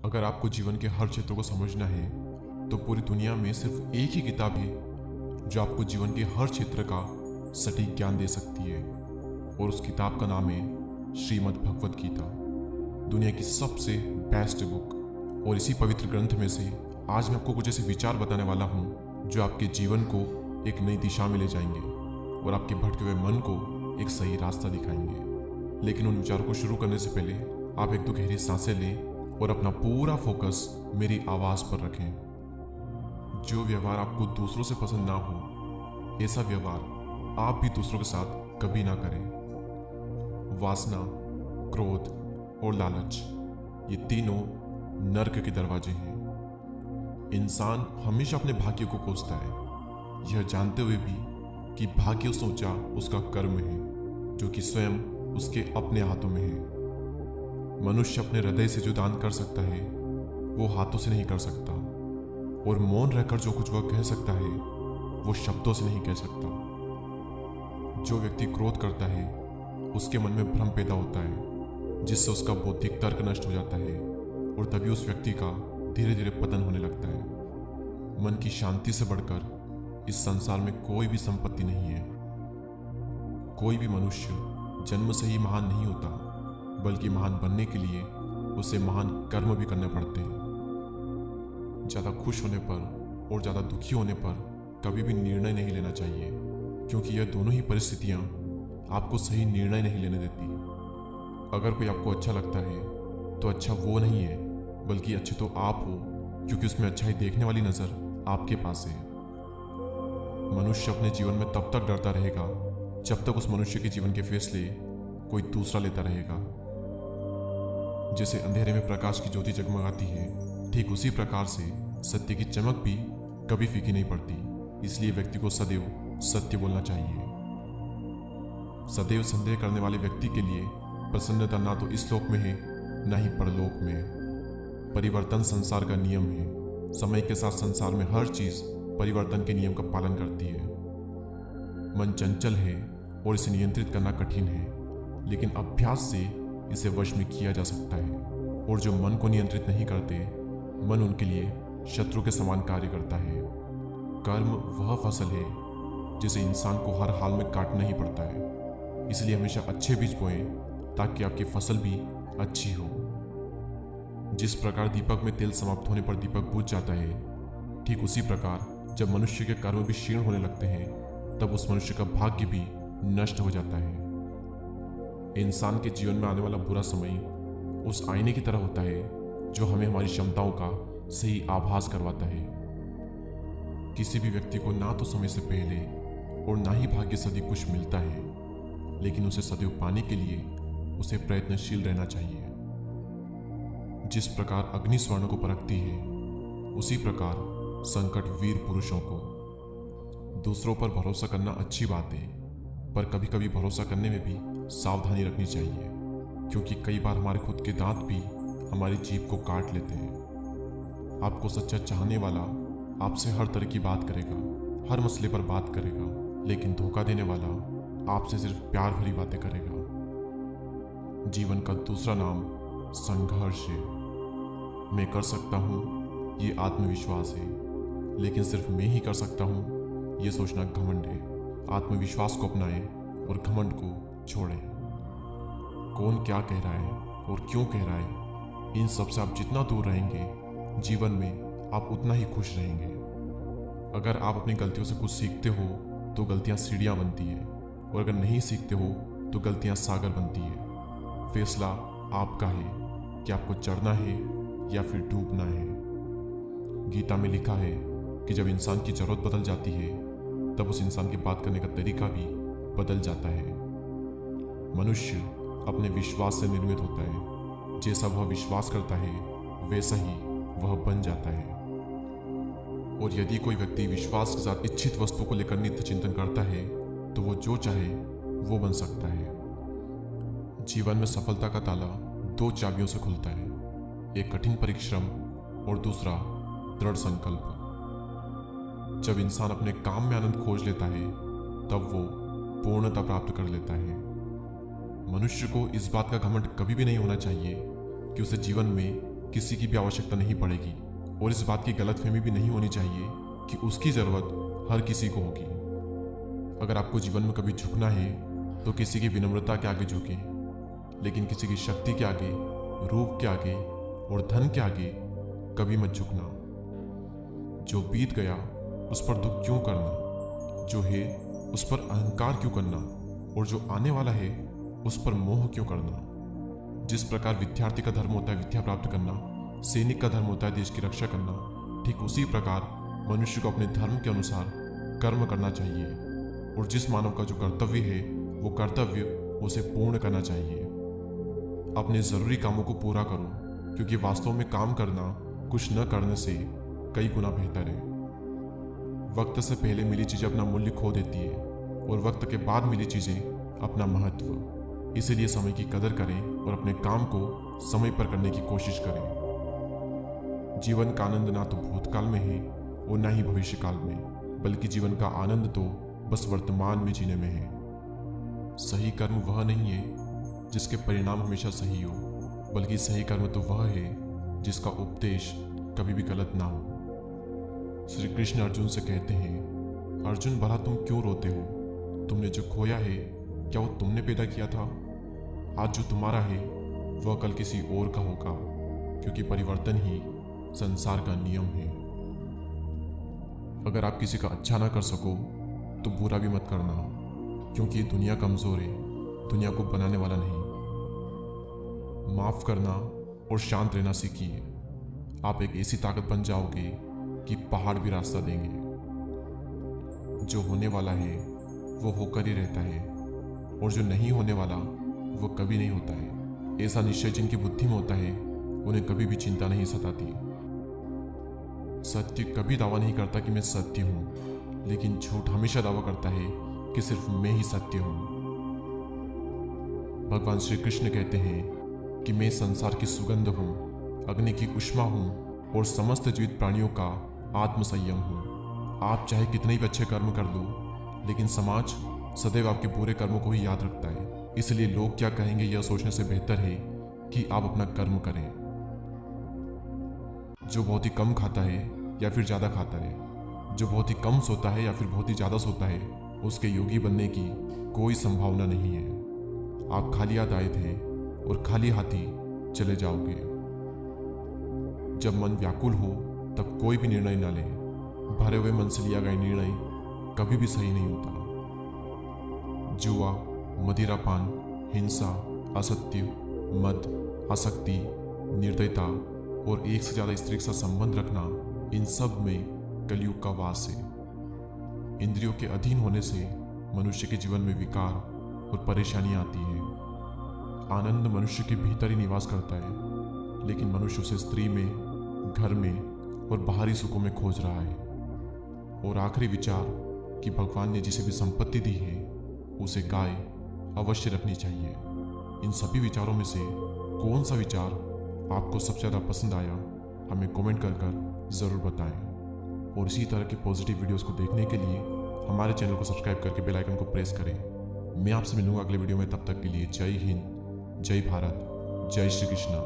अगर आपको जीवन के हर क्षेत्र को समझना है तो पूरी दुनिया में सिर्फ एक ही किताब है जो आपको जीवन के हर क्षेत्र का सटीक ज्ञान दे सकती है, और उस किताब का नाम है श्रीमद् भगवत गीता। दुनिया की सबसे बेस्ट बुक। और इसी पवित्र ग्रंथ में से आज मैं आपको कुछ ऐसे विचार बताने वाला हूँ जो आपके जीवन को एक नई दिशा में ले जाएंगे और आपके भटके हुए मन को एक सही रास्ता दिखाएंगे। लेकिन उन विचारों को शुरू करने से पहले आप एक दो गहरी सांसें लें और अपना पूरा फोकस मेरी आवाज़ पर रखें। जो व्यवहार आपको दूसरों से पसंद ना हो, ऐसा व्यवहार आप भी दूसरों के साथ कभी ना करें। वासना, क्रोध और लालच, ये तीनों नर्क के दरवाजे हैं। इंसान हमेशा अपने भाग्य को कोसता है, यह जानते हुए भी कि भाग्य सोचा उसका कर्म है, जो कि स्वयं उसके अपने हाथों में है। मनुष्य अपने हृदय से जो दान कर सकता है वो हाथों से नहीं कर सकता, और मौन रहकर जो कुछ वह कह सकता है वो शब्दों से नहीं कह सकता। जो व्यक्ति क्रोध करता है उसके मन में भ्रम पैदा होता है, जिससे उसका बौद्धिक तर्क नष्ट हो जाता है, और तभी उस व्यक्ति का धीरे धीरे पतन होने लगता है। मन की शांति से बढ़कर इस संसार में कोई भी संपत्ति नहीं है। कोई भी मनुष्य जन्म से ही महान नहीं होता, बल्कि महान बनने के लिए उसे महान कर्म भी करने पड़ते हैं। ज़्यादा खुश होने पर और ज़्यादा दुखी होने पर कभी भी निर्णय नहीं लेना चाहिए, क्योंकि यह दोनों ही परिस्थितियाँ आपको सही निर्णय नहीं लेने देती। अगर कोई आपको अच्छा लगता है तो अच्छा वो नहीं है, बल्कि अच्छे तो आप हो, क्योंकि उसमें अच्छाई देखने वाली नज़र आपके पास है। मनुष्य अपने जीवन में तब तक डरता रहेगा जब तक उस मनुष्य के जीवन के फैसले कोई दूसरा लेता रहेगा। जैसे अंधेरे में प्रकाश की ज्योति जगमगाती है, ठीक उसी प्रकार से सत्य की चमक भी कभी फीकी नहीं पड़ती। इसलिए व्यक्ति को सदैव सत्य बोलना चाहिए। सदैव संदेह करने वाले व्यक्ति के लिए प्रसन्नता ना तो इस लोक में है, ना ही परलोक में। परिवर्तन संसार का नियम है। समय के साथ संसार में हर चीज परिवर्तन के नियम का पालन करती है। मन चंचल है और इसे नियंत्रित करना कठिन है, लेकिन अभ्यास से इसे वश में किया जा सकता है। और जो मन को नियंत्रित नहीं करते, मन उनके लिए शत्रु के समान कार्य करता है। कर्म वह फसल है जिसे इंसान को हर हाल में काटना ही पड़ता है। इसलिए हमेशा अच्छे बीज बोएं ताकि आपकी फसल भी अच्छी हो। जिस प्रकार दीपक में तेल समाप्त होने पर दीपक बुझ जाता है, ठीक उसी प्रकार जब मनुष्य के कर्म भी क्षीण होने लगते हैं, तब उस मनुष्य का भाग्य भी नष्ट हो जाता है। इंसान के जीवन में आने वाला बुरा समय उस आईने की तरह होता है जो हमें हमारी क्षमताओं का सही आभास करवाता है। किसी भी व्यक्ति को ना तो समय से पहले और ना ही भाग्य से अधिक कुछ मिलता है, लेकिन उसे सदैव पाने के लिए उसे प्रयत्नशील रहना चाहिए। जिस प्रकार अग्नि स्वर्ण को परखती है, उसी प्रकार संकट वीर पुरुषों को। दूसरों पर भरोसा करना अच्छी बात है, पर कभी कभी भरोसा करने में भी सावधानी रखनी चाहिए, क्योंकि कई बार हमारे खुद के दांत भी हमारी जीभ को काट लेते हैं। आपको सच्चा चाहने वाला आपसे हर तरह की बात करेगा, हर मसले पर बात करेगा, लेकिन धोखा देने वाला आपसे सिर्फ प्यार भरी बातें करेगा। जीवन का दूसरा नाम संघर्ष है। मैं कर सकता हूँ ये आत्मविश्वास है, लेकिन सिर्फ मैं ही कर सकता हूँ ये सोचना घमंड है। आत्मविश्वास को अपनाएं और घमंड को छोड़ें। कौन क्या कह रहा है और क्यों कह रहा है, इन सब से आप जितना दूर रहेंगे, जीवन में आप उतना ही खुश रहेंगे। अगर आप अपनी गलतियों से कुछ सीखते हो तो गलतियां सीढ़ियां बनती है, और अगर नहीं सीखते हो तो गलतियां सागर बनती है। फैसला आपका है कि आपको चढ़ना है या फिर डूबना है। गीता में लिखा है कि जब इंसान की जरूरत बदल जाती है, तब उस इंसान के बात करने का तरीका भी बदल जाता है। मनुष्य अपने विश्वास से निर्मित होता है। जैसा वह विश्वास करता है, वैसा ही वह बन जाता है। और यदि कोई व्यक्ति विश्वास के साथ इच्छित वस्तु को लेकर नित्य चिंतन करता है, तो वो जो चाहे वो बन सकता है। जीवन में सफलता का ताला दो चाबियों से खुलता है, एक कठिन परिश्रम और दूसरा दृढ़ संकल्प। जब इंसान अपने काम में आनंद खोज लेता है, तब वो पूर्णता प्राप्त कर लेता है। मनुष्य को इस बात का घमंड कभी भी नहीं होना चाहिए कि उसे जीवन में किसी की भी आवश्यकता नहीं पड़ेगी और इस बात की गलतफहमी भी नहीं होनी चाहिए कि उसकी ज़रूरत हर किसी को होगी। अगर आपको जीवन में कभी झुकना है तो किसी की विनम्रता के आगे झुकें, लेकिन किसी की शक्ति के आगे, रूप के आगे और धन के आगे कभी मत झुकना। जो बीत गया उस पर दुख क्यों करना, जो है उस पर अहंकार क्यों करना और जो आने वाला है उस पर मोह क्यों करना। जिस प्रकार विद्यार्थी का धर्म होता है विद्या प्राप्त करना, सैनिक का धर्म होता है देश की रक्षा करना, ठीक उसी प्रकार मनुष्य को अपने धर्म के अनुसार कर्म करना चाहिए और जिस मानव का जो कर्तव्य है वो कर्तव्य उसे पूर्ण करना चाहिए। अपने ज़रूरी कामों को पूरा करो, क्योंकि वास्तव में काम करना कुछ न करने से कई गुना बेहतर है। वक्त से पहले मिली चीज़ें अपना मूल्य खो देती है और वक्त के बाद मिली चीज़ें अपना महत्व। इसीलिए समय की कदर करें और अपने काम को समय पर करने की कोशिश करें। जीवन का आनंद ना तो भूतकाल में है और ना ही भविष्य काल में, बल्कि जीवन का आनंद तो बस वर्तमान में जीने में है। सही कर्म वह नहीं है जिसके परिणाम हमेशा सही हो, बल्कि सही कर्म तो वह है जिसका उपदेश कभी भी गलत ना हो। श्री कृष्ण अर्जुन से कहते हैं, अर्जुन भला तुम क्यों रोते हो? तुमने जो खोया है क्या वो तुमने पैदा किया था? आज जो तुम्हारा है वह कल किसी और का होगा, क्योंकि परिवर्तन ही संसार का नियम है। अगर आप किसी का अच्छा ना कर सको तो बुरा भी मत करना, क्योंकि ये दुनिया कमजोर है, दुनिया को बनाने वाला नहीं। माफ करना और शांत रहना सीखिए। आप एक ऐसी ताकत बन जाओगे कि पहाड़ भी रास्ता देंगे। जो होने वाला है वो होकर ही रहता है और जो नहीं होने वाला वो कभी नहीं होता है। ऐसा निश्चय जिनकी बुद्धि में होता है उन्हें कभी भी चिंता नहीं सताती। सत्य कभी दावा नहीं करता कि मैं सत्य हूं, लेकिन झूठ हमेशा दावा करता है कि सिर्फ मैं ही सत्य हूं। भगवान श्री कृष्ण कहते हैं कि मैं संसार की सुगंध हूं, अग्नि की उष्मा हूं और समस्त जीवित प्राणियों का आत्मसंयम हूं। आप चाहे कितने भी अच्छे कर्म कर लो, लेकिन समाज सदैव आपके बुरे कर्मों को ही याद रखता है। इसलिए लोग क्या कहेंगे यह सोचने से बेहतर है कि आप अपना कर्म करें। जो बहुत ही कम खाता है या फिर ज़्यादा खाता है, जो बहुत ही कम सोता है या फिर बहुत ही ज़्यादा सोता है, उसके योगी बनने की कोई संभावना नहीं है। आप खाली हाथ आए थे और खाली हाथी चले जाओगे। जब मन व्याकुल हो तब कोई भी निर्णय न ले। भरे हुए मन से लिया गया निर्णय कभी भी सही नहीं होता। जुआ, मदिरापान, हिंसा, असत्य, मद, आसक्ति, निर्दयता और एक से ज़्यादा स्त्री के साथ संबंध रखना, इन सब में कलयुग का वास है। इंद्रियों के अधीन होने से मनुष्य के जीवन में विकार और परेशानियां आती है। आनंद मनुष्य के भीतर ही निवास करता है, लेकिन मनुष्य उसे स्त्री में, घर में और बाहरी सुखों में खोज रहा है। और आखिरी विचार कि भगवान ने जिसे भी संपत्ति दी है उसे गाय अवश्य रखनी चाहिए। इन सभी विचारों में से कौन सा विचार आपको सबसे ज़्यादा पसंद आया हमें कमेंट कर ज़रूर बताएं। और इसी तरह के पॉजिटिव वीडियोस को देखने के लिए हमारे चैनल को सब्सक्राइब करके बेल आइकन को प्रेस करें। मैं आपसे मिलूंगा अगले वीडियो में। तब तक के लिए जय हिंद, जय भारत, जय श्री कृष्णा।